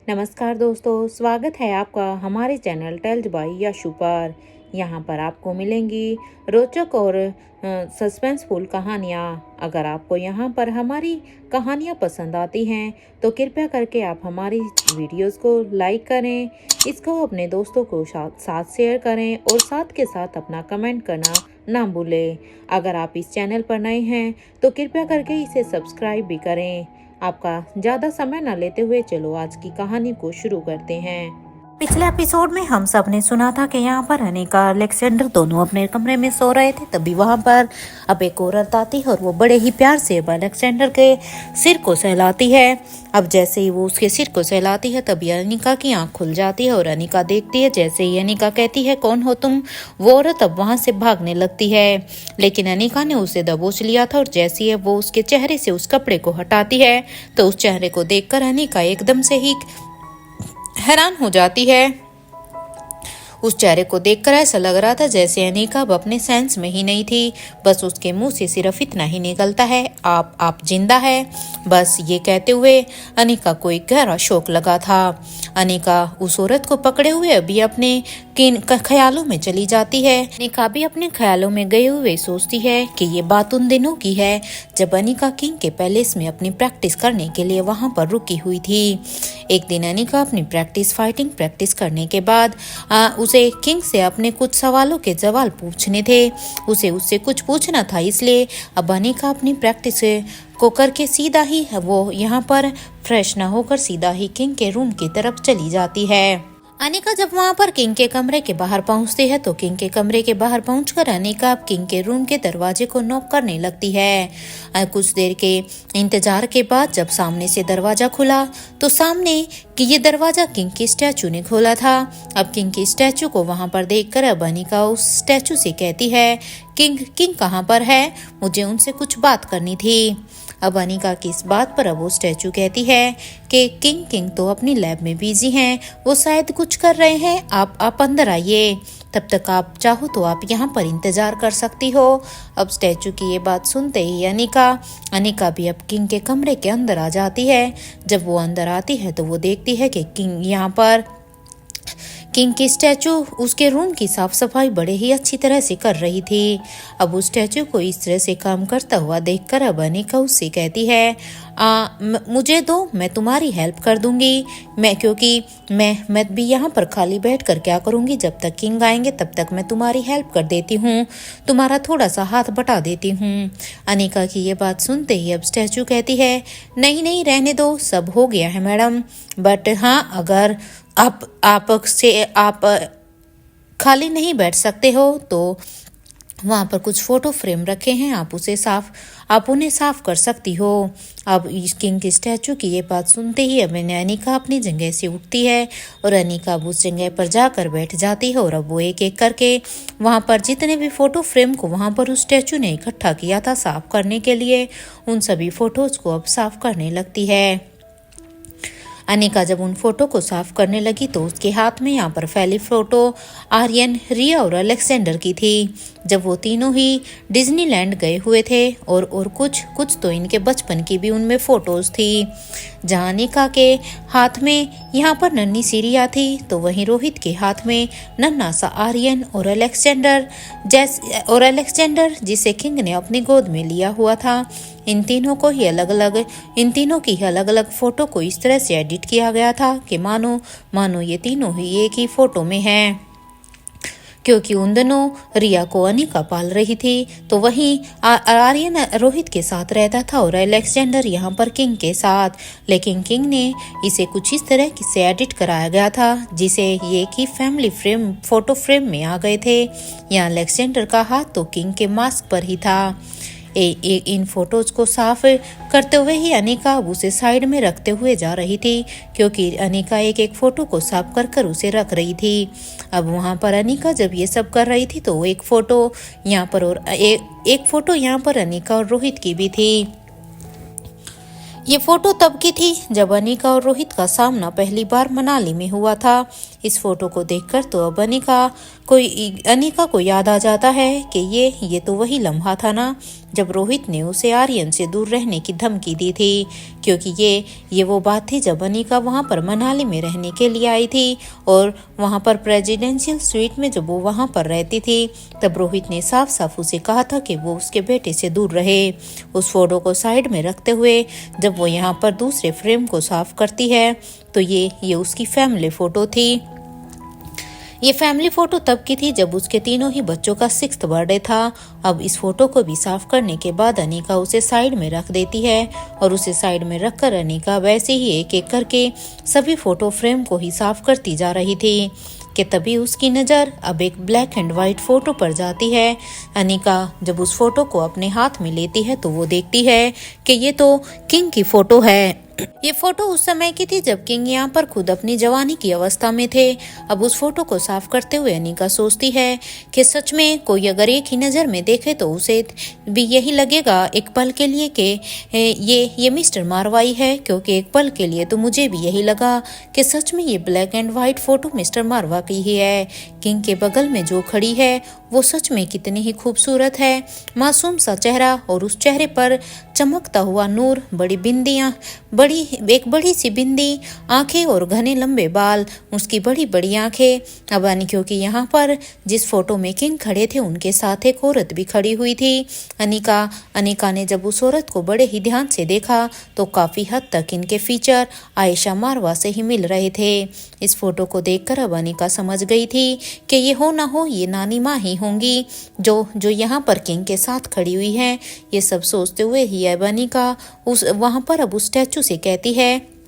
नमस्कार दोस्तों, स्वागत है आपका हमारे चैनल टेल्स बाय यशु पर। यहाँ पर आपको मिलेंगी रोचक और सस्पेंसफुल कहानियाँ। अगर आपको यहाँ पर हमारी कहानियाँ पसंद आती हैं तो कृपया करके आप हमारी वीडियोस को लाइक करें, इसको अपने दोस्तों को साथ शेयर करें और साथ के साथ अपना कमेंट करना ना भूलें। अगर आप इस चैनल पर नए हैं तो कृपया करके इसे सब्सक्राइब भी करें। आपका ज़्यादा समय न लेते हुए चलो आज की कहानी को शुरू करते हैं। पिछले एपिसोड में हम सब ने सुना था कि यहाँ पर अनिका और अलेक्जेंडर दोनों अपने कमरे में सो रहे थे। तभी वहाँ पर अब एक औरत आती है और वो बड़े ही प्यार से अब अलेक्जेंडर के सिर को सहलाती है। अब जैसे ही वो उसके सिर को सहलाती है तभी अनिका की आंख खुल जाती है और अनिका देखती है। जैसे ही अनिका कहती है कौन हो तुम, वो औरत अब वहाँ से भागने लगती है, लेकिन अनिका ने उसे दबोच लिया था और जैसे ही वो उसके चेहरे से उस कपड़े को हटाती है तो उस चेहरे को देखकर अनिका एकदम से ही हैरान हो जाती है। उस चेहरे को देखकर ऐसा लग रहा था जैसे अनिका अब अपने सेंस में ही नहीं थी। बस उसके मुंह से सिर्फ इतना ही निकलता है, आप जिंदा है। बस ये कहते हुए अनिका को एक गहरा शौक लगा था। अनिका उस औरत को पकड़े हुए अभी अपने ख्यालों में चली जाती है। अनिका भी अपने ख्यालों में गए हुए सोचती है कि ये बात उन दिनों की है जब अनिका किंग के पैलेस में अपनी प्रैक्टिस करने के लिए वहां पर रुकी हुई थी। एक दिन अनिका अपनी फाइटिंग प्रैक्टिस करने के बाद उसे किंग से अपने कुछ सवालों के जवाब पूछने थे। उसे उससे कुछ पूछना था, इसलिए अब अनिका अपनी प्रैक्टिस को करके सीधा ही वो यहाँ पर फ्रेश ना होकर सीधा ही किंग के रूम की तरफ चली जाती है। अनिका जब वहाँ पर किंग के कमरे के बाहर पहुँचती है तो किंग के कमरे के बाहर पहुंचकर अनिका अब किंग के रूम के दरवाजे को नॉक करने लगती है। कुछ देर के इंतजार के बाद जब सामने से दरवाजा खुला तो सामने कि ये दरवाजा किंग की स्टैचू ने खोला था। अब किंग की स्टैचू को वहां पर देखकर अब अनिका उस स्टैचू से कहती है किंग कहाँ पर है, मुझे उनसे कुछ बात करनी थी। अब अनिका की इस बात पर अब वो स्टैचू कहती है कि किंग तो अपनी लैब में बिजी हैं, वो शायद कुछ कर रहे हैं, आप अंदर आइए, तब तक आप चाहो तो आप यहाँ पर इंतजार कर सकती हो। अब स्टैचू की ये बात सुनते ही अनिका भी अब किंग के कमरे के अंदर आ जाती है। जब वो अंदर आती है तो वो देखती है कि किंग की स्टैचू उसके रूम की साफ सफाई बड़े ही अच्छी तरह से कर रही थी। अब उस स्टैचू को इस तरह से काम करता हुआ देखकर अब अनिका उससे कहती है मुझे दो, मैं तुम्हारी हेल्प कर दूंगी, क्योंकि मैं भी यहाँ पर खाली बैठ कर क्या करूंगी, जब तक किंग आएंगे तब तक मैं तुम्हारी हेल्प कर देती हूँ, तुम्हारा थोड़ा सा हाथ बटा देती हूँ। अनिका की ये बात सुनते ही अब स्टैचू कहती है नहीं रहने दो, सब हो गया है मैडम, बट हाँ अगर आप खाली नहीं बैठ सकते हो तो वहाँ पर कुछ फोटो फ्रेम रखे हैं, आप उन्हें साफ कर सकती हो। अब इस किंग की स्टैचू की ये बात सुनते ही अब अनिका अपनी जगह से उठती है और अनिका अब उस जगह पर जाकर बैठ जाती है और अब वो एक एक करके वहाँ पर जितने भी फोटो फ्रेम को वहाँ पर उस स्टैचू ने इकट्ठा किया था साफ करने के लिए, उन सभी फोटोज को अब साफ करने लगती है। अनिका जब उन फोटो को साफ करने लगी तो उसके हाथ में यहाँ पर फैली फोटो आर्यन, रिया और अलेक्जेंडर की थी, जब वो तीनों ही डिज्नीलैंड गए हुए थे और कुछ तो इनके बचपन की भी उनमें फोटोज थी। जहाँ अनिका के हाथ में यहाँ पर नन्ही सी रिया थी तो वहीं रोहित के हाथ में नन्हा सा आर्यन और अलेक्जेंडर जिसे किंग ने अपनी गोद में लिया हुआ था। इन तीनों की अलग अलग फोटो को इस तरह से एडिट किया गया था कि मानो ये तीनों ही एक ही फोटो में हैं, क्योंकि उन दिनों रिया को अनिका पाल रही थी तो वहीं आर्यन रोहित के साथ रहता था और अलेक्जेंडर यहाँ पर किंग के साथ, लेकिन किंग ने इसे कुछ इस तरह से एडिट कराया गया था जिसे ये कि फैमिली फोटो फ्रेम में आ गए थे। यहाँ अलेक्जेंडर का हाथ तो किंग के मास्क पर ही था। इन फोटोज को साफ करते हुए ही अनिका उसे साइड में रखते हुए जा रही थी, क्योंकि अनिका एक एक फोटो को साफ कर उसे रख रही थी। अब वहाँ पर अनिका जब ये सब कर रही थी तो एक फोटो यहाँ पर और एक फोटो यहाँ पर अनिका और रोहित की भी थी। ये फोटो तब की थी जब अनिका और रोहित का सामना पहली बार मनाली में हुआ था। इस फोटो को देखकर तो अब अनिका को याद आ जाता है कि ये तो वही लम्हा था ना जब रोहित ने उसे आर्यन से दूर रहने की धमकी दी थी, क्योंकि ये वो बात थी जब अनिका वहाँ पर मनाली में रहने के लिए आई थी और वहाँ पर प्रेसिडेंशियल स्वीट में जब वो वहाँ पर रहती थी तब रोहित ने साफ साफ उसे कहा था कि वो उसके बेटे से दूर रहे। उस फोटो को साइड में रखते हुए जब वो यहाँ पर दूसरे फ्रेम को साफ करती है तो ये उसकी फैमिली फोटो थी। ये फैमिली फोटो तब की थी जब उसके तीनों ही बच्चों का 6th बर्थडे था। अब इस फोटो को भी साफ करने के बाद अनिका उसे साइड में रख देती है और उसे साइड में रखकर अनिका वैसे ही एक एक करके सभी फोटो फ्रेम को ही साफ करती जा रही थी कि तभी उसकी नज़र अब एक ब्लैक एंड वाइट फोटो पर जाती है। अनिका जब उस फोटो को अपने हाथ में लेती है तो वो देखती है कि ये तो किंग की फोटो है। ये फोटो उस समय की थी जब किंग यहाँ पर खुद अपनी जवानी की अवस्था में थे। अब उस फोटो को साफ करते हुए अनिका सोचती है कि सच में कोई अगर एक ही नज़र में देखे तो उसे भी यही लगेगा एक पल के लिए कि ये मिस्टर मारवाई है, क्योंकि एक पल के लिए तो मुझे भी यही लगा कि सच में ये black and white photo mister Marwah की ही है। किंग के बगल में जो खड़ी है वो सच में कितनी ही खूबसूरत है, मासूम सा चेहरा और उस चेहरे पर चमकता हुआ नूर, बड़ी बिंदियाँ, एक बड़ी सी बिंदी, आंखें और घने लंबे बाल, उसकी बड़ी बड़ी आंखें। अब क्योंकि यहाँ पर जिस फोटो में किंग खड़े थे उनके साथ एक औरत भी खड़ी हुई थी। अनिका ने जब उस औरत को बड़े ही ध्यान से देखा तो काफी हद तक इनके फीचर आयशा मारवा से ही मिल रहे थे। इस फोटो को देखकर अब अनिका समझ गई थी कि ये हो ना हो ये नानी माँ ही होंगी जो यहाँ पर किंग के साथ खड़ी हुई हैं। ये सब सोचते हुए ही अब अनिका वहाँ पर अब उस स्टैचू से कहती है,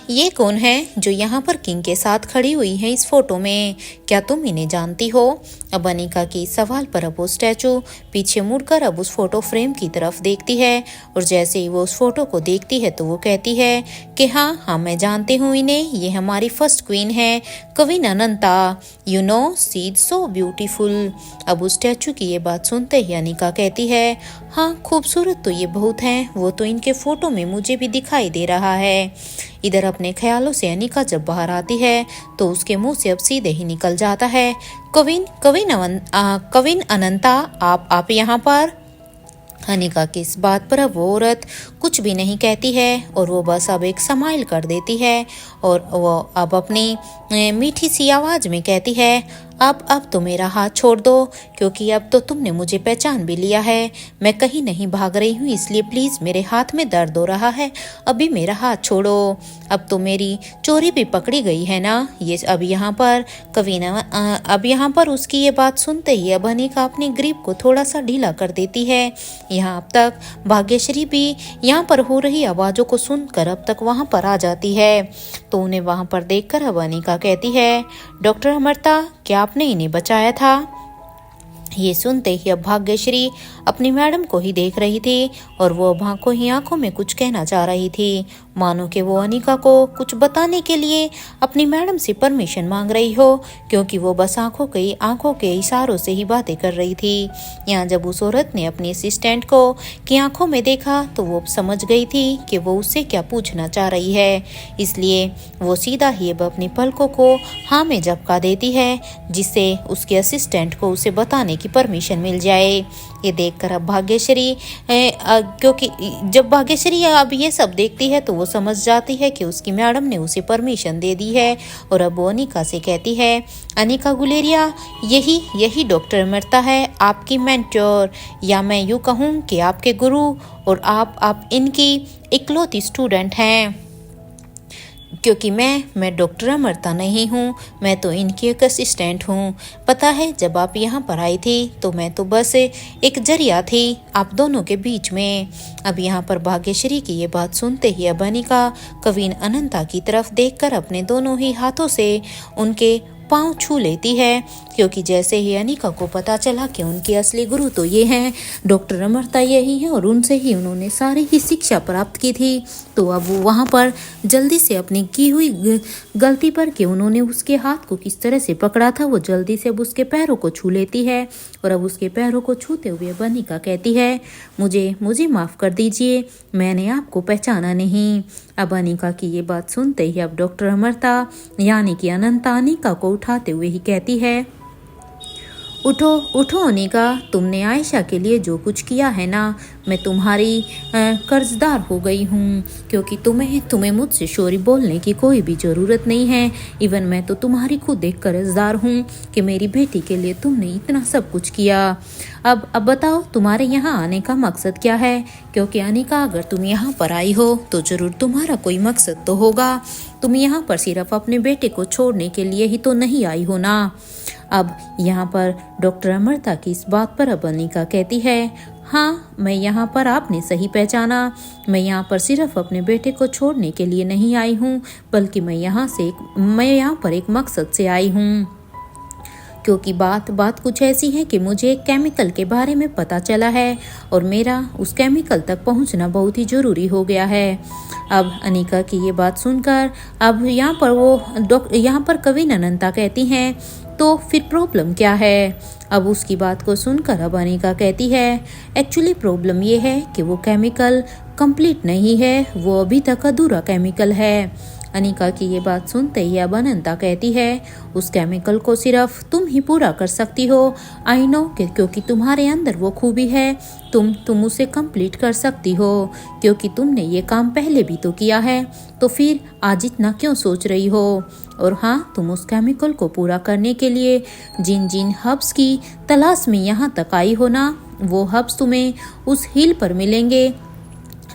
ये कौन है जो यहाँ पर किंग के साथ खड़ी हुई है इस फोटो में, क्या तुम इन्हें जानती हो? अब अनिका के इस सवाल पर अब वो स्टैचू पीछे मुड़कर अब उस फोटो फ्रेम की तरफ देखती है और जैसे ही वो उस फोटो को देखती है तो वो कहती है कि हाँ मैं जानती हूँ इन्हें, ये हमारी फर्स्ट क्वीन है, queen Ananta, you know she is so beautiful. अब उस स्टैचू की ये बात सुनते ही अनिका कहती है, हाँ खूबसूरत तो ये बहुत हैं, वो तो इनके फोटो में मुझे भी दिखाई दे रहा है। इधर अपने ख्यालों से अनिका जब बाहर आती है तो उसके मुंह से अब सीधे ही निकल जाता है, कविन अनंता, आप यहाँ पर? अनिका की इस बात पर अब वो औरत कुछ भी नहीं कहती है और वो बस अब एक स्माइल कर देती है और वो अब अपनी मीठी सी आवाज में कहती है, अब तो मेरा हाथ छोड़ दो, क्योंकि अब तो तुमने मुझे पहचान भी लिया है। मैं कहीं नहीं भाग रही हूँ, इसलिए प्लीज मेरे हाथ में दर्द हो रहा है, अभी मेरा हाथ छोड़ो। अब तो मेरी चोरी भी पकड़ी गई है ना। ये अब यहाँ पर उसकी ये बात सुनते ही अब अनिका अपनी ग्रिप को थोड़ा सा ढीला कर देती है। यहाँ अब तक भाग्यश्री भी यहाँ पर हो रही आवाजों को सुनकर अब तक वहाँ पर आ जाती है तो उन्हें वहाँ पर देखकर अब अनिका कहती है, डॉक्टर अमृता, क्या आपने इन्हें बचाया था? ये सुनते ही अब भाग्यश्री अपनी मैडम को ही देख रही थी और वो अब आंखों में कुछ कहना चाह रही थी, मानो कि वो अनिका को कुछ बताने के लिए अपनी मैडम से परमिशन मांग रही हो, क्योंकि वो बस आंखों के इशारों से ही बातें कर रही थी। यहाँ जब उस औरत ने अपनी असिस्टेंट को की आंखों में देखा तो वो समझ गई थी कि वो उससे क्या पूछना चाह रही है, इसलिए वो सीधा ही अब अपनी पलकों को हाँ में झपका देती है जिससे उसके असिस्टेंट को उसे बताने की परमिशन मिल जाए। ये देखकर अब भाग्यश्री क्योंकि जब भाग्यश्री अब ये सब देखती है तो वो समझ जाती है कि उसकी मैडम ने उसे परमिशन दे दी है और अब वो अनिका से कहती है, अनिका गुलेरिया, यही डॉक्टर अमृता है, आपकी मेंटोर, या मैं यूँ कहूँ कि आपके गुरु, और आप इनकी इकलौती स्टूडेंट हैं, क्योंकि मैं डॉक्टर अमृता नहीं हूँ, मैं तो इनकी एक असिस्टेंट हूँ। पता है जब आप यहाँ पर आई थी तो मैं तो बस एक जरिया थी आप दोनों के बीच में। अब यहाँ पर भाग्यश्री की ये बात सुनते ही अब अनिका कवीन अनंता की तरफ देखकर अपने दोनों ही हाथों से उनके पाँव छू लेती है, क्योंकि जैसे ही अनिका को पता चला कि उनके असली गुरु तो ये हैं, डॉक्टर अमृता यही हैं और उनसे ही उन्होंने सारी ही शिक्षा प्राप्त की थी, तो अब वो वहाँ पर जल्दी से अपनी की हुई गलती पर कि उन्होंने उसके हाथ को किस तरह से पकड़ा था, वो जल्दी से अब उसके पैरों को छू लेती है और अब उसके पैरों को छूते हुए अब अनिका कहती है, मुझे माफ़ कर दीजिए, मैंने आपको पहचाना नहीं। अब अनिका की ये बात सुनते ही अब डॉक्टर अमृता यानी कि अनंता अनिका को उठाते हुए ही कहती है, उठो उठो अनिका, तुमने आयशा के लिए जो कुछ किया है ना, मैं तुम्हारी कर्जदार हो गई हूँ, क्योंकि तुम्हें मुझसे सॉरी बोलने की कोई भी ज़रूरत नहीं है। इवन मैं तो तुम्हारी खुद एक कर्जदार हूँ कि मेरी बेटी के लिए तुमने इतना सब कुछ किया। अब बताओ तुम्हारे यहाँ आने का मकसद क्या है? क्योंकि अनिका, अगर तुम यहाँ पर आई हो तो ज़रूर तुम्हारा कोई मकसद तो होगा। तुम यहाँ पर सिर्फ अपने बेटे को छोड़ने के लिए ही तो नहीं आई हो ना। अब यहाँ पर डॉक्टर अमृता की इस बात पर अब अनिका कहती है, हाँ मैं यहाँ पर, आपने सही पहचाना, मैं यहाँ पर सिर्फ अपने बेटे को छोड़ने के लिए नहीं आई हूँ, बल्कि मैं यहाँ पर एक मकसद से आई हूँ। क्योंकि बात कुछ ऐसी है कि मुझे एक केमिकल के बारे में पता चला है और मेरा उस केमिकल तक पहुंचना बहुत ही ज़रूरी हो गया है। अब अनिका की ये बात सुनकर अब यहाँ पर कविन अनंता कहती हैं, तो फिर प्रॉब्लम क्या है? अब उसकी बात को सुनकर अब अनिका कहती है, एक्चुअली प्रॉब्लम ये है कि वो केमिकल कंप्लीट नहीं है, वो अभी तक अधूरा केमिकल है। अनिका की ये बात सुनते ही अब अनंता कहती है, उस केमिकल को सिर्फ तुम ही पूरा कर सकती हो। आई नो, क्योंकि तुम्हारे अंदर वो खूबी है, तुम उसे कंप्लीट कर सकती हो, क्योंकि तुमने ये काम पहले भी तो किया है, तो फिर आज इतना क्यों सोच रही हो? और हाँ, तुम उस केमिकल को पूरा करने के लिए जिन हब्स की तलाश में यहाँ तक आई हो ना, वो हब्स तुम्हें उस हिल पर मिलेंगे।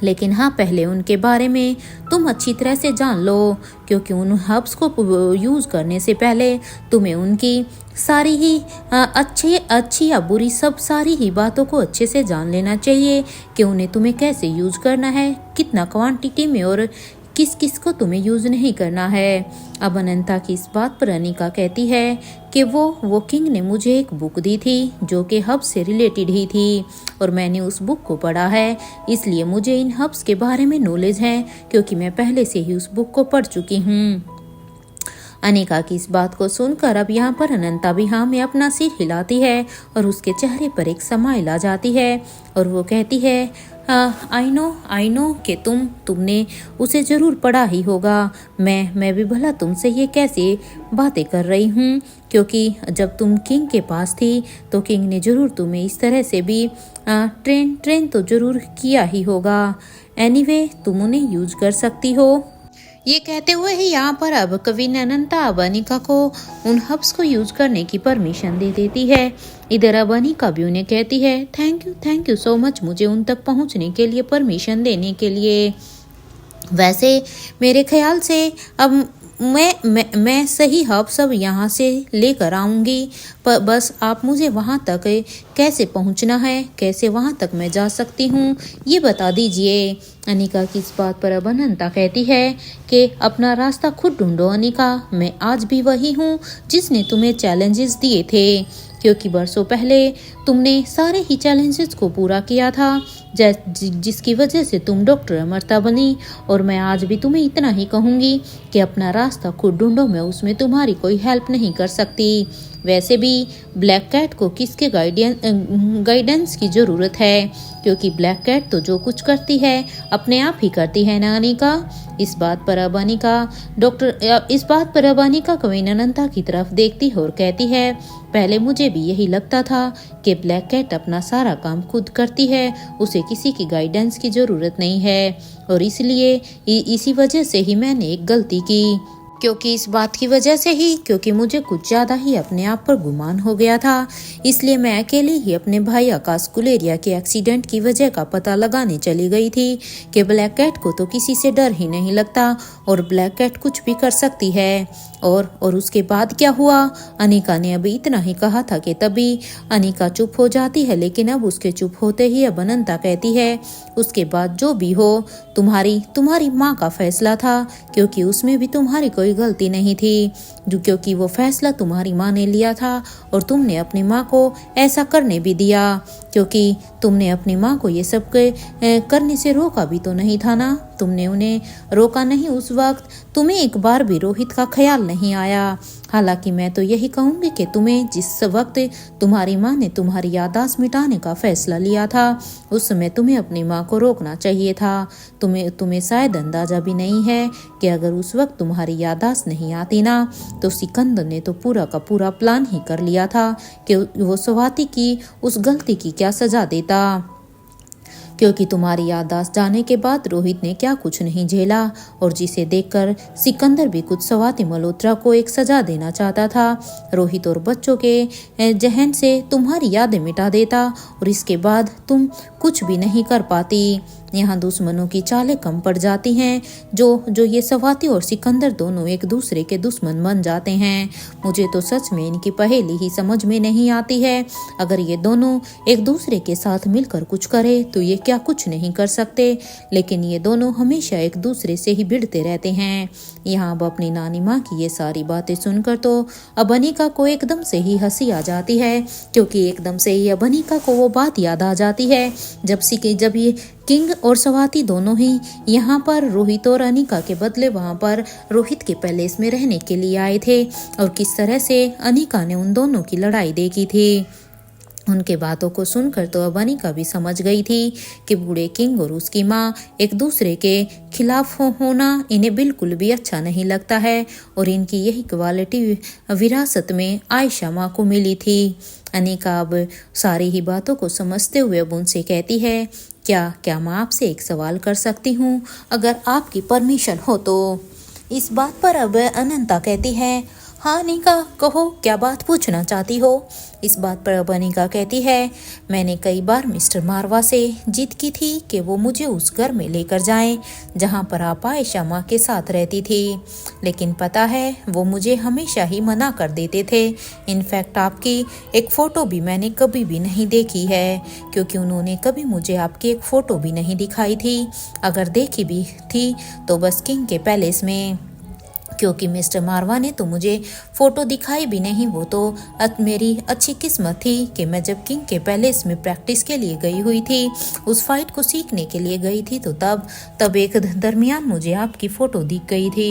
लेकिन हाँ, पहले उनके बारे में तुम अच्छी तरह से जान लो, क्योंकि उन हब्स को यूज़ करने से पहले तुम्हें उनकी सारी ही अच्छी या बुरी सब सारी ही बातों को अच्छे से जान लेना चाहिए कि उन्हें तुम्हें कैसे यूज़ करना है, कितना क्वांटिटी में और किस किस को तुम्हें यूज़ नहीं करना है। अब अनंता की इस बात पर अनिका कहती है कि वो किंग ने मुझे एक बुक दी थी जो कि हब से रिलेटेड ही थी, और मैंने उस बुक को पढ़ा है, इसलिए मुझे इन हब्स के बारे में नॉलेज है, क्योंकि मैं पहले से ही उस बुक को पढ़ चुकी हूँ। अनिका की इस बात को सुनकर अब यहाँ पर अनंता भी हाँ में अपना सिर हिलाती है और उसके चेहरे पर एक स्माइल आ जाती है और वो कहती है, आई नो कि तुमने उसे ज़रूर पढ़ा ही होगा। मैं भी भला तुमसे ये कैसे बातें कर रही हूँ, क्योंकि जब तुम किंग के पास थी तो किंग ने ज़रूर तुम्हें इस तरह से भी ट्रेन तो ज़रूर किया ही होगा। एनीवे, तुम उन्हें यूज कर सकती हो। ये कहते हुए ही यहाँ पर अब कविन अनंता अब अनिका को उन हब्स को यूज करने की परमिशन दे देती है। इधर अब अनिका भी उन्हें कहती है, थैंक यू सो मच मुझे उन तक पहुँचने के लिए परमिशन देने के लिए। वैसे मेरे ख्याल से अब मैं सही हब सब यहाँ से लेकर आऊँगी, पर बस आप मुझे वहाँ तक कैसे पहुँचना है, कैसे वहाँ तक मैं जा सकती हूँ, ये बता दीजिए। अनिका की इस बात पर अब अनंता कहती है कि अपना रास्ता खुद ढूंढो अनिका, मैं आज भी वही हूँ जिसने तुम्हें चैलेंजेस दिए थे, क्योंकि बरसों पहले तुमने सारे ही चैलेंजेस को पूरा किया था, जिसकी वजह से तुम डॉक्टर अमृता बनी। और मैं आज भी तुम्हें इतना ही कहूँगी कि अपना रास्ता खुद ढूंढो, मैं उसमें तुम्हारी कोई हेल्प नहीं कर सकती। वैसे भी ब्लैक कैट को किसके गाइडेंस की ज़रूरत है, क्योंकि ब्लैक कैट तो जो कुछ करती है अपने आप ही करती है ना अनिका। इस बात पर अब अनिका कविन अनंता की तरफ देखती है और कहती है, पहले मुझे भी यही लगता था कि ब्लैक कैट अपना सारा काम खुद करती है, उसे किसी की गाइडेंस की ज़रूरत नहीं है, और इसलिए इसी वजह से ही मैंने एक गलती की, क्योंकि इस बात की वजह से ही, क्योंकि मुझे कुछ ज़्यादा ही अपने आप पर गुमान हो गया था, इसलिए मैं अकेले ही अपने भाई आकाश कुलेरिया के एक्सीडेंट की वजह का पता लगाने चली गई थी कि ब्लैक कैट को तो किसी से डर ही नहीं लगता और ब्लैक कैट कुछ भी कर सकती है। और उसके बाद क्या हुआ? अनिका ने अभी इतना ही कहा था कि तभी अनिका चुप हो जाती है, लेकिन अब उसके चुप होते ही अब अनंता कहती है, उसके बाद जो भी हो तुम्हारी माँ का फैसला था, क्योंकि उसमें भी तुम्हारी कोई गलती नहीं थी, क्योंकि वो फैसला तुम्हारी माँ ने लिया था और तुमने अपनी माँ को ऐसा करने भी दिया, क्योंकि तुमने अपनी माँ को ये सब करने से रोका भी तो नहीं था ना। तुमने उन्हें रोका नहीं उस वक्त तुम्हें एक बार भी रोहित का ख्याल नहीं आया। हालांकि मैं तो यही कहूँगी कि तुम्हें जिस वक्त तुम्हारी माँ ने तुम्हारी याददाश्त मिटाने का फैसला लिया था उस समय तुम्हें अपनी माँ को रोकना चाहिए था। तुम्हें शायद अंदाजा भी नहीं है कि अगर उस वक्त तुम्हारी याददाश्त नहीं आती ना तो सिकंदर ने तो पूरा का पूरा प्लान ही कर लिया था कि वो स्वाति की उस गलती की क्या सजा देता। क्योंकि तुम्हारी याददाश्त जाने के बाद रोहित ने क्या कुछ नहीं झेला और जिसे देखकर सिकंदर भी कुछ स्वाति मल्होत्रा को एक सजा देना चाहता था। रोहित और बच्चों के जहन से तुम्हारी यादें मिटा देता और इसके बाद तुम कुछ भी नहीं कर पाती। यहाँ दुश्मनों की चालें कम पड़ जाती हैं जो ये स्वाति और सिकंदर दोनों एक दूसरे के दुश्मन बन जाते हैं। मुझे तो सच में इनकी पहेली ही समझ में नहीं आती है। अगर ये दोनों एक दूसरे के साथ मिलकर कुछ करे तो ये क्या कुछ नहीं कर सकते, लेकिन ये दोनों हमेशा एक दूसरे से ही भिड़ते रहते हैं। यहाँ अब अपनी नानी माँ की ये सारी बातें सुनकर तो अब अनिका को एकदम से ही हंसी आ जाती है, क्योंकि एकदम से ही अब अनिका को वो बात याद आ जाती है जब ये किंग और स्वाति दोनों ही यहाँ पर रोहित और अनिका के बदले वहाँ पर रोहित के पैलेस में रहने के लिए आए थे और किस तरह से अनिका ने उन दोनों की लड़ाई देखी थी। उनके बातों को सुनकर तो अब अनिका भी समझ गई थी कि बूढ़े किंग और उसकी माँ एक दूसरे के खिलाफ होना इन्हें बिल्कुल भी अच्छा नहीं लगता है और इनकी यही क्वालिटी विरासत में आयशा माँ को मिली थी। अनिका अब सारी ही बातों को समझते हुए अब उनसे कहती है, क्या मैं आपसे एक सवाल कर सकती हूँ अगर आपकी परमिशन हो तो। इस बात पर अब अनंता कहती है, हाँ अनिका कहो, क्या बात पूछना चाहती हो। इस बात पर अब अनिका कहती है, मैंने कई बार मिस्टर मारवा से जिद की थी कि वो मुझे उस घर में लेकर जाएं जहाँ पर आप आयशा माँ के साथ रहती थी, लेकिन पता है वो मुझे हमेशा ही मना कर देते थे। इनफैक्ट आपकी एक फ़ोटो भी मैंने कभी भी नहीं देखी है, क्योंकि उन्होंने कभी मुझे आपकी एक फ़ोटो भी नहीं दिखाई थी। अगर देखी भी थी तो बस किंग के पैलेस में, क्योंकि मिस्टर मारवा ने तो मुझे फ़ोटो दिखाई भी नहीं। वो तो मेरी अच्छी किस्मत थी कि मैं जब किंग के पैलेस में प्रैक्टिस के लिए गई हुई थी, उस फाइट को सीखने के लिए गई थी, तो तब एक दरमियान मुझे आपकी फ़ोटो दिख गई थी।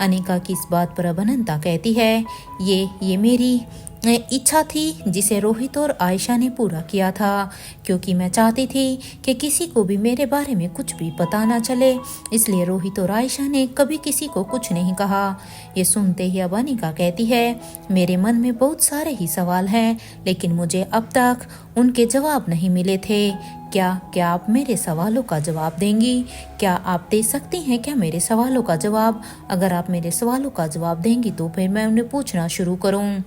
अनिका की इस बात पर अब अनंता कहती है, ये मेरी इच्छा थी जिसे रोहित और आयशा ने पूरा किया था, क्योंकि मैं चाहती थी कि किसी को भी मेरे बारे में कुछ भी पता ना चले, इसलिए रोहित और आयशा ने कभी किसी को कुछ नहीं कहा। ये सुनते ही अब अनिका कहती है, मेरे मन में बहुत सारे ही सवाल हैं, लेकिन मुझे अब तक उनके जवाब नहीं मिले थे। क्या आप मेरे सवालों का जवाब देंगी? क्या आप दे सकती हैं क्या मेरे सवालों का जवाब? अगर आप मेरे सवालों का जवाब देंगी तो फिर मैं उन्हें पूछना शुरू करूँ।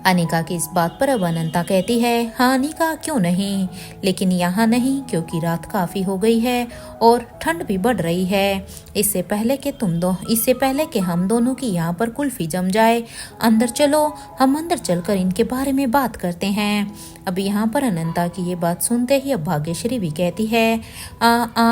अनिका की इस बात पर अब अनंता कहती है, हाँ अनिका क्यों नहीं, लेकिन यहाँ नहीं, क्योंकि रात काफ़ी हो गई है और ठंड भी बढ़ रही है। इससे पहले कि हम दोनों की यहाँ पर कुल्फी जम जाए, अंदर चलो, हम अंदर चलकर इनके बारे में बात करते हैं। अब यहाँ पर अनंता की ये बात सुनते ही अब भाग्यश्री भी कहती है,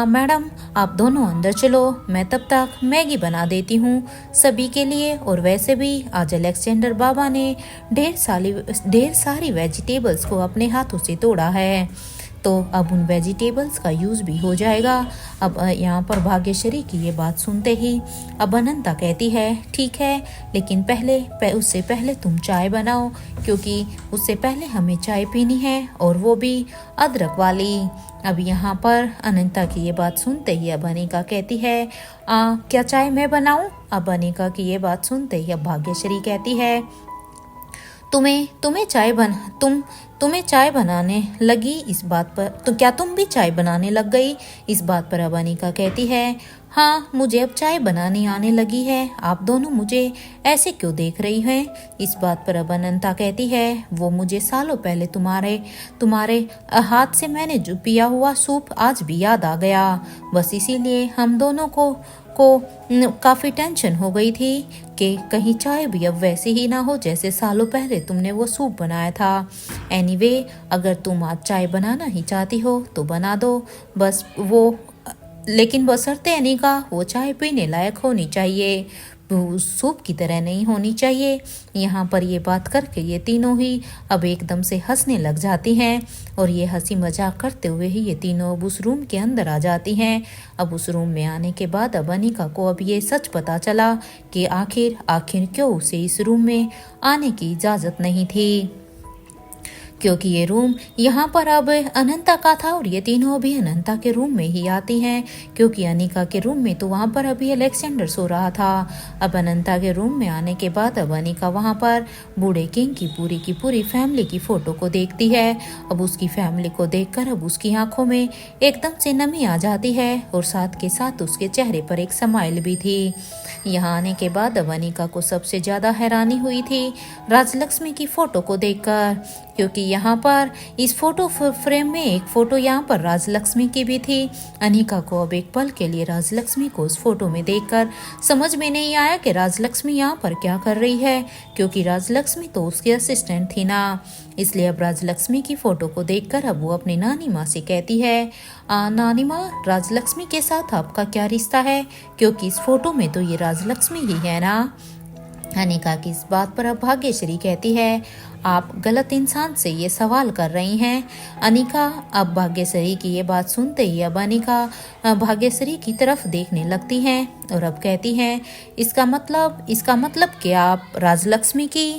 मैडम आप दोनों अंदर चलो, मैं तब तक मैगी बना देती हूँ सभी के लिए। और वैसे भी आज अलेक्जेंडर बाबा ने ढेर सारी वेजिटेबल्स को अपने हाथों से तोड़ा है, तो अब उन वेजिटेबल्स का यूज़ भी हो जाएगा। अब यहाँ पर भाग्यश्री की ये बात सुनते ही अब अनंता कहती है, ठीक है, लेकिन उससे पहले तुम चाय बनाओ, क्योंकि उससे पहले हमें चाय पीनी है, और वो भी अदरक वाली। अब यहाँ पर अनंता की ये बात सुनते ही अब अनिका कहती है, क्या चाय मैं बनाऊँ? अब अनिका की ये बात सुनते ही अब भाग्यश्री कहती है, तुम्हें चाय बनाने लगी इस बात पर, तो क्या तुम भी चाय बनाने लग गई? इस बात पर अब अनिका कहती है, हाँ मुझे अब चाय बनानी आने लगी है, आप दोनों मुझे ऐसे क्यों देख रही हैं? इस बात पर अब अनंता कहती है, वो मुझे सालों पहले तुम्हारे हाथ से मैंने जो पिया हुआ सूप आज भी याद आ गया। बस इसीलिए हम दोनों को काफ़ी टेंशन हो गई थी कि कहीं चाय भी अब वैसी ही ना हो जैसे सालों पहले तुमने वो सूप बनाया था। एनीवे, अगर तुम आज चाय बनाना ही चाहती हो तो बना दो, लेकिन बशर्ते अनिका वो चाय पीने लायक होनी चाहिए। वो सूप की तरह नहीं होनी चाहिए। यहाँ पर ये बात करके ये तीनों ही अब एकदम से हंसने लग जाती हैं और ये हंसी मजाक करते हुए ही ये तीनों अब उस रूम के अंदर आ जाती हैं। अब उस रूम में आने के बाद अब अनिका को अब ये सच पता चला कि आखिर क्यों उसे इस रूम में आने की इजाज़त नहीं थी, क्योंकि ये रूम यहाँ पर अब अनंता का था और ये तीनों भी अनंता के रूम में ही आती हैं, क्योंकि अनिका के रूम में तो वहाँ पर अभी अलेक्जेंडर सो रहा था। अब अनंता के रूम में आने के बाद अब अनिका वहाँ पर बूढ़े किंग की पूरी फैमिली की फ़ोटो को देखती है। अब उसकी फैमिली को देखकर अब उसकी आंखों में एकदम से नमी आ जाती है और साथ के साथ उसके चेहरे पर एक स्माइल भी थी। यहाँ आने के बाद अब अनिका को सबसे ज़्यादा हैरानी हुई थी राजलक्ष्मी की फ़ोटो को देखकर, क्योंकि यहाँ पर इस फोटो फ्रेम में एक फ़ोटो यहाँ पर राजलक्ष्मी की भी थी। अनिका को अब एक पल के लिए राजलक्ष्मी को उस फोटो में देखकर समझ में नहीं आया कि राजलक्ष्मी यहाँ पर क्या कर रही है, क्योंकि राजलक्ष्मी तो उसकी असिस्टेंट थी ना। इसलिए अब राजलक्ष्मी की फ़ोटो को देखकर अब वो अपनी नानी माँ से कहती है, नानी माँ, राजलक्ष्मी के साथ आपका क्या रिश्ता है, क्योंकि इस फोटो में तो ये राजलक्ष्मी ही है ना। अनिका की इस बात पर अब भाग्यश्री कहती है, आप गलत इंसान से ये सवाल कर रही हैं। अनिका अब भाग्यश्री की ये बात सुनते ही अब अनिका भाग्यश्री की तरफ देखने लगती हैं और अब कहती हैं, इसका मतलब कि आप राजलक्ष्मी की।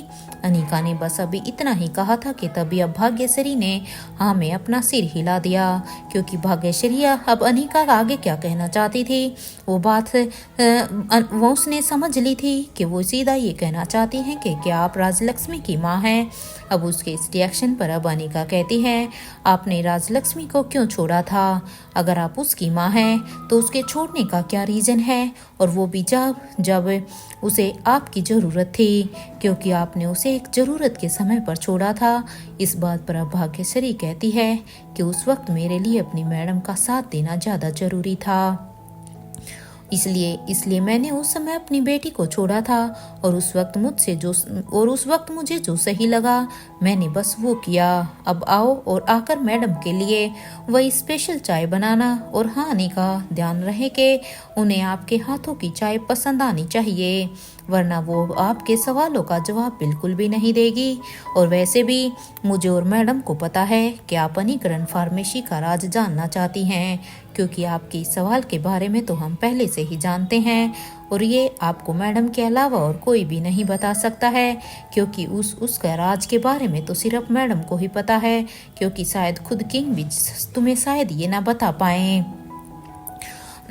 अनिका ने बस अभी इतना ही कहा था कि तभी अब भाग्यश्री ने हाँ में अपना सिर हिला दिया, क्योंकि भाग्यश्री अब अनिका आगे क्या कहना चाहती थी वो बात वो उसने समझ ली थी कि वो सीधा ये कहना चाहती हैं कि क्या आप राजलक्ष्मी की माँ हैं। अब उसके इस रिएक्शन पर अब अनिका कहती है, आपने राजलक्ष्मी को क्यों छोड़ा था? अगर आप उसकी माँ हैं तो उसके छोड़ने का क्या रीज़न है, और वो भी जब उसे आपकी ज़रूरत थी, क्योंकि आपने उसे एक ज़रूरत के समय पर छोड़ा था। इस बात पर अब भाग्यश्री कहती है कि उस वक्त मेरे लिए अपनी मैडम का साथ देना ज़्यादा ज़रूरी था, इसलिए मैंने उस समय अपनी बेटी को छोड़ा था और उस वक्त मुझे जो सही लगा मैंने बस वो किया। अब आओ और आकर मैडम के लिए वही स्पेशल चाय बनाना, और हाँ अनिका, ध्यान रहे कि उन्हें आपके हाथों की चाय पसंद आनी चाहिए, वरना वो आपके सवालों का जवाब बिल्कुल भी नहीं देगी। और वैसे भी मुझे और मैडम को पता है कि आप अनीकरण फार्मेसी का राज जानना चाहती हैं, क्योंकि आपके इस सवाल के बारे में तो हम पहले से ही जानते हैं और ये आपको मैडम के अलावा और कोई भी नहीं बता सकता है, क्योंकि उसका राज के बारे में तो सिर्फ मैडम को ही पता है, क्योंकि शायद खुद किंग भी तुम्हें शायद ये ना बता पाए।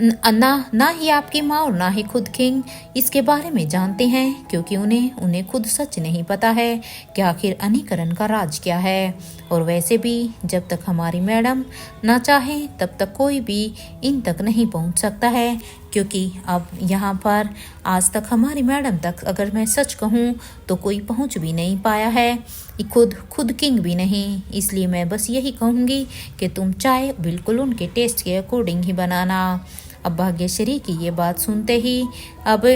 ना ही आपकी माँ और ना ही खुद किंग इसके बारे में जानते हैं, क्योंकि उन्हें खुद सच नहीं पता है कि आखिर अनीकरण का राज क्या है। और वैसे भी जब तक हमारी मैडम ना चाहे तब तक कोई भी इन तक नहीं पहुंच सकता है, क्योंकि अब यहाँ पर आज तक हमारी मैडम तक अगर मैं सच कहूँ तो कोई पहुँच भी नहीं पाया है, खुद किंग भी नहीं। इसलिए मैं बस यही कहूँगी कि तुम चाय बिल्कुल उनके टेस्ट के अकॉर्डिंग ही बनाना। अब भाग्यश्री की ये बात सुनते ही अब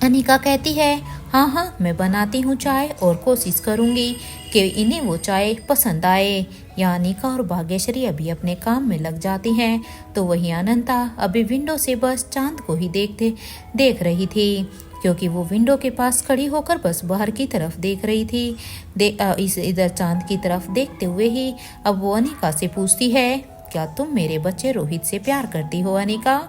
अनिका कहती है, हाँ मैं बनाती हूँ चाय और कोशिश करूँगी कि इन्हें वो चाय पसंद आए। या अनिका और भाग्यश्री अभी अपने काम में लग जाती हैं तो वहीं अनंता अभी विंडो से बस चांद को ही देख रही थी, क्योंकि वो विंडो के पास खड़ी होकर बस बाहर की तरफ देख रही थी। इधर चांद की तरफ देखते हुए ही अब वो अनिका से पूछती है, क्या तुम मेरे बच्चे रोहित से प्यार करती हो अनिका?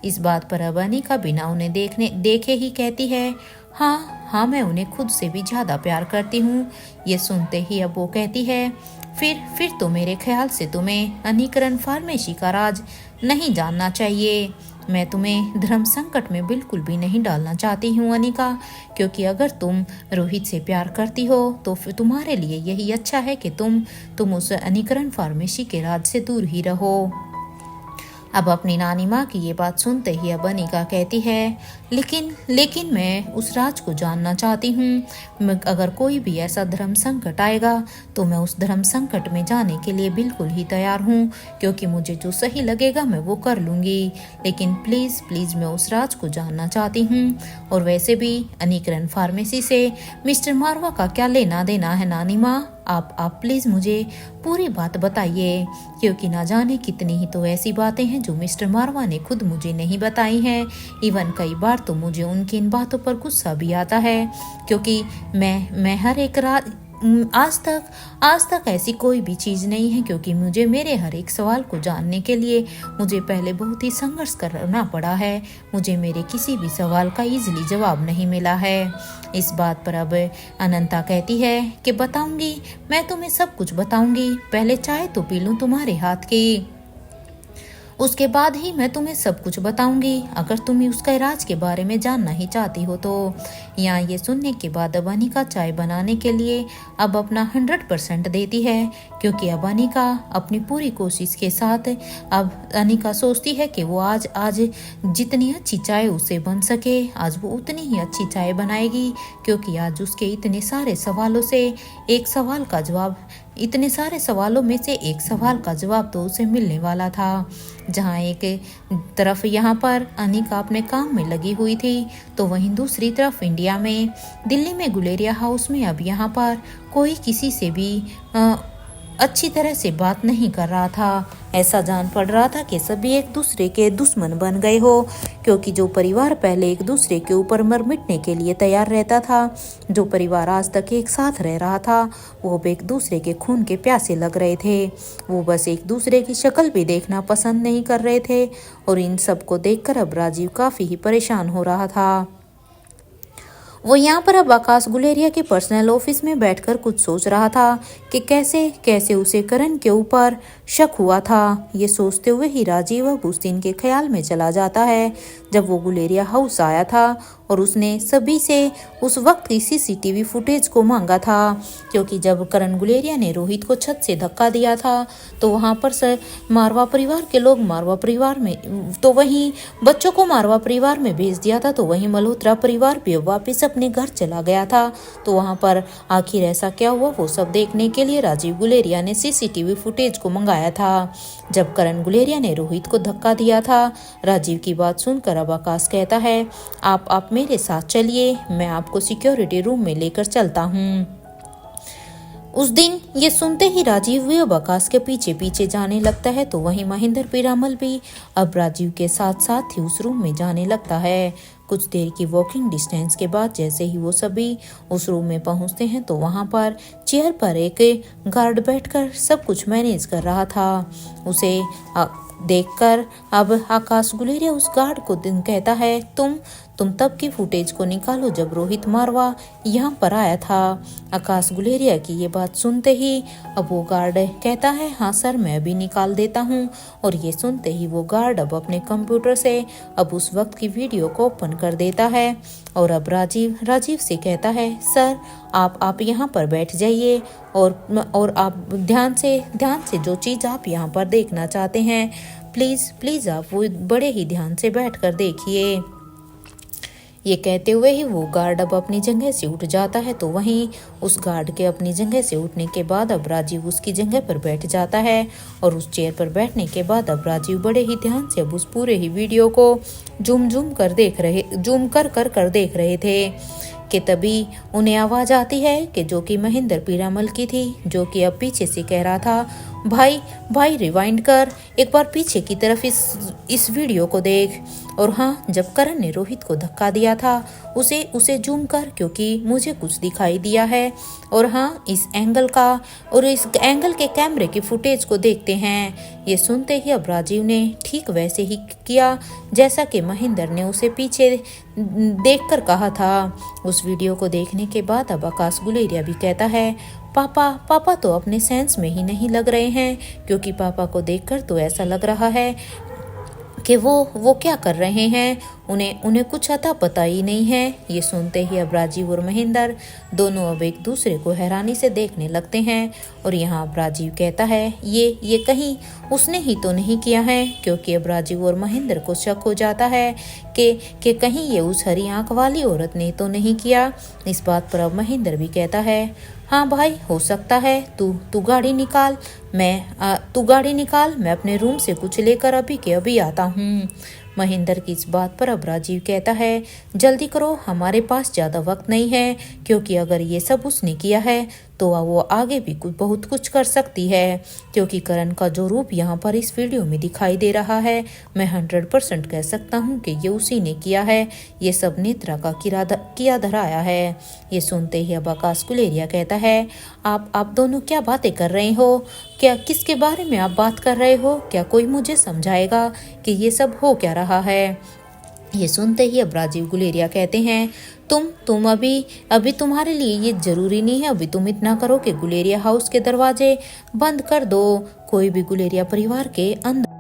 इस बात पर अब अनिका बिना उन्हें देखे ही कहती है, हाँ मैं उन्हें खुद से भी ज़्यादा प्यार करती हूँ। ये सुनते ही अब वो कहती है, फिर तो मेरे ख्याल से तुम्हें अनीकरण फार्मेसी का राज नहीं जानना चाहिए। मैं तुम्हें धर्म संकट में बिल्कुल भी नहीं डालना चाहती हूँ अनिका, क्योंकि अगर तुम रोहित से प्यार करती हो तो फिर तुम्हारे लिए यही अच्छा है कि तुम उस अनीकरण फार्मेसी के राज से दूर ही रहो। अब अपनी नानी माँ की ये बात सुनते ही अब अनिका कहती है, लेकिन मैं उस राज को जानना चाहती हूँ। अगर कोई भी ऐसा धर्म संकट आएगा तो मैं उस धर्म संकट में जाने के लिए बिल्कुल ही तैयार हूँ, क्योंकि मुझे जो सही लगेगा मैं वो कर लूँगी। लेकिन प्लीज़ मैं उस राज को जानना चाहती हूँ। और वैसे भी अनीकरण फार्मेसी से मिस्टर मारवा का क्या लेना देना है नानी माँ? आप प्लीज़ मुझे पूरी बात बताइए, क्योंकि ना जाने कितनी ही तो ऐसी बातें हैं जो मिस्टर मारवा ने खुद मुझे नहीं बताई हैं। इवन कई बार तो मुझे उनकी इन बातों पर गुस्सा भी आता है, क्योंकि मैं हर एक रात आज तक ऐसी कोई भी चीज़ नहीं है, क्योंकि मुझे मेरे हर एक सवाल को जानने के लिए मुझे पहले बहुत ही संघर्ष करना पड़ा है। मुझे मेरे किसी भी सवाल का इजीली जवाब नहीं मिला है। इस बात पर अब अनंता कहती है कि बताऊंगी, मैं तुम्हें सब कुछ बताऊंगी, पहले चाय तो पी लूं तुम्हारे हाथ की, उसके बाद ही मैं तुम्हें सब कुछ बताऊंगी, अगर तुम उसका इलाज के बारे में जानना ही चाहती हो तो। यहाँ ये सुनने के बाद अब अनिका चाय बनाने के लिए अब अपना 100% देती है, क्योंकि अब अनिका अपनी पूरी कोशिश के साथ अब अनिका सोचती है कि वो आज जितनी अच्छी चाय उससे बन सके आज वो उतनी ही अच्छी चाय बनाएगी, क्योंकि आज उसके इतने सारे सवालों से एक सवाल का जवाब इतने सारे सवालों में से एक सवाल का जवाब तो उसे मिलने वाला था। जहाँ एक तरफ यहाँ पर अनिका अपने काम में लगी हुई थी, तो वहीं दूसरी तरफ इंडिया में दिल्ली में गुलेरिया हाउस में अब यहाँ पर कोई किसी से भी अच्छी तरह से बात नहीं कर रहा था। ऐसा जान पड़ रहा था कि सभी एक दूसरे के दुश्मन बन गए हो, क्योंकि जो परिवार पहले एक दूसरे के ऊपर मर मिटने के लिए तैयार रहता था, जो परिवार आज तक एक साथ रह रहा था, वो अब एक दूसरे के खून के प्यासे लग रहे थे। वो बस एक दूसरे की शक्ल भी देखना पसंद नहीं कर रहे थे, और इन सब को देखकर अब राजीव काफ़ी ही परेशान हो रहा था। वो यहाँ पर अब आकाश गुलेरिया के पर्सनल ऑफिस में बैठकर कुछ सोच रहा था कि कैसे कैसे उसे करण के ऊपर शक हुआ था। ये सोचते हुए ही राजीव अब उस दिन के ख्याल में चला जाता है जब वो गुलेरिया हाउस आया था और उसने सभी से उस वक्त की सीसीटीवी फुटेज को मांगा था, क्योंकि जब करण गुलेरिया ने रोहित को छत से धक्का दिया था तो वहाँ पर मारवा परिवार के लोग मारवा परिवार में तो वहीं बच्चों को मारवा परिवार में भेज दिया था, तो वहीं मल्होत्रा परिवार भी वापस अपने घर चला गया था। तो वहाँ पर आखिर ऐसा क्या हुआ वो सब देखने के लिए राजीव गुलेरिया ने सीसीटीवी फुटेज को मंगाया था। जब करण गुलेरिया ने रोहित को धक्का दिया था, राजीव की बात सुनकर अब आकाश कहता है आप मेरे साथ चलिए, मैं आपको सिक्योरिटी रूम में लेकर चलता हूँ। उस दिन ये सुनते ही राजीव भी अब आकाश के पीछे पीछे जाने लगता है, तो वहीं महेंद्र पीरामल भी अब राजीव के साथ साथ ही उस रूम में जाने लगता है। कुछ देर की वॉकिंग डिस्टेंस के बाद जैसे ही वो सभी उस रूम में पहुंचते हैं तो वहां पर चेयर पर एक गार्ड बैठकर सब कुछ मैनेज कर रहा था। उसे देखकर अब आकाश गुलेरिया उस गार्ड को कहता है तुम तब की फुटेज को निकालो जब रोहित मारवा यहाँ पर आया था। आकाश गुलेरिया की ये बात सुनते ही अब वो गार्ड कहता है हाँ सर, मैं अभी निकाल देता हूँ। और ये सुनते ही वो गार्ड अब अपने कंप्यूटर से अब उस वक्त की वीडियो को ओपन कर देता है और अब राजीव से कहता है सर आप यहाँ पर बैठ जाइए और आप ध्यान से जो चीज़ आप यहाँ पर देखना चाहते हैं प्लीज़ आप वो बड़े ही ध्यान से बैठकर देखिए। ये कहते हुए ही वो गार्ड अब अपनी जगह से उठ जाता है, तो वहीं उस गार्ड के अपनी जगह से उठने के बाद अब राजीव उसकी जगह पर बैठ जाता है और उस चेयर पर बैठने के बाद अब राजीव बड़े ही ध्यान से अब उस पूरे ही वीडियो को जूम कर देख रहे थे कि तभी उन्हें आवाज़ आती है कि जो कि महेंद्र पीरामल की थी, जो कि अब पीछे से कह रहा था भाई रिवाइंड कर, एक बार पीछे की तरफ इस वीडियो को देख। और हाँ, जब करण ने रोहित को धक्का दिया था उसे जूम कर, क्योंकि मुझे कुछ दिखाई दिया है। और हाँ, इस एंगल के कैमरे की फुटेज को देखते हैं। ये सुनते ही अब राजीव ने ठीक वैसे ही किया जैसा कि महेंद्र ने उसे पीछे देखकर कहा था। उस वीडियो को देखने के बाद अब आकाश गुलेरिया भी कहता है पापा तो अपने सेंस में ही नहीं लग रहे हैं, क्योंकि पापा को देखकर तो ऐसा लग रहा है कि वो क्या कर रहे हैं, उन्हें कुछ अता पता ही नहीं है। ये सुनते ही अब राजीव और महेंद्र दोनों अब एक दूसरे को हैरानी से देखने लगते हैं। और यहाँ अब राजीव कहता है ये कहीं उसने ही तो नहीं किया है, क्योंकि अब राजीव और महेंद्र को शक हो जाता है कि कहीं ये उस हरी आंख वाली औरत ने तो नहीं किया। इस बात पर अब महेंद्र भी कहता है हाँ भाई, हो सकता है, तू गाड़ी निकाल, मैं अपने रूम से कुछ लेकर अभी के अभी आता हूँ। महेंद्र की इस बात पर अब राजीव कहता है जल्दी करो, हमारे पास ज़्यादा वक्त नहीं है, क्योंकि अगर ये सब उसने किया है तो वो आगे भी बहुत कुछ कर सकती है, क्योंकि करण का जो रूप यहाँ पर इस वीडियो में दिखाई दे रहा है, मैं 100% कह सकता हूँ कि ये उसी ने किया है। ये सब नेत्रा का किया धराया है। ये सुनते ही अब आकाश गुलेरिया कहता है, आप दोनों क्या बातें कर रहे हो? क्या किसके बारे में आप बात कर रहे हो? क्या कोई मुझे समझाएगा कि ये सब हो क्या रहा है? ये सुनते ही अब राजीव गुलेरिया कहते हैं, तुम अभी तुम्हारे लिए ये जरूरी नहीं है। अभी तुम इतना करो कि गुलेरिया हाउस के दरवाजे बंद कर दो। कोई भी गुलेरिया परिवार के अंदर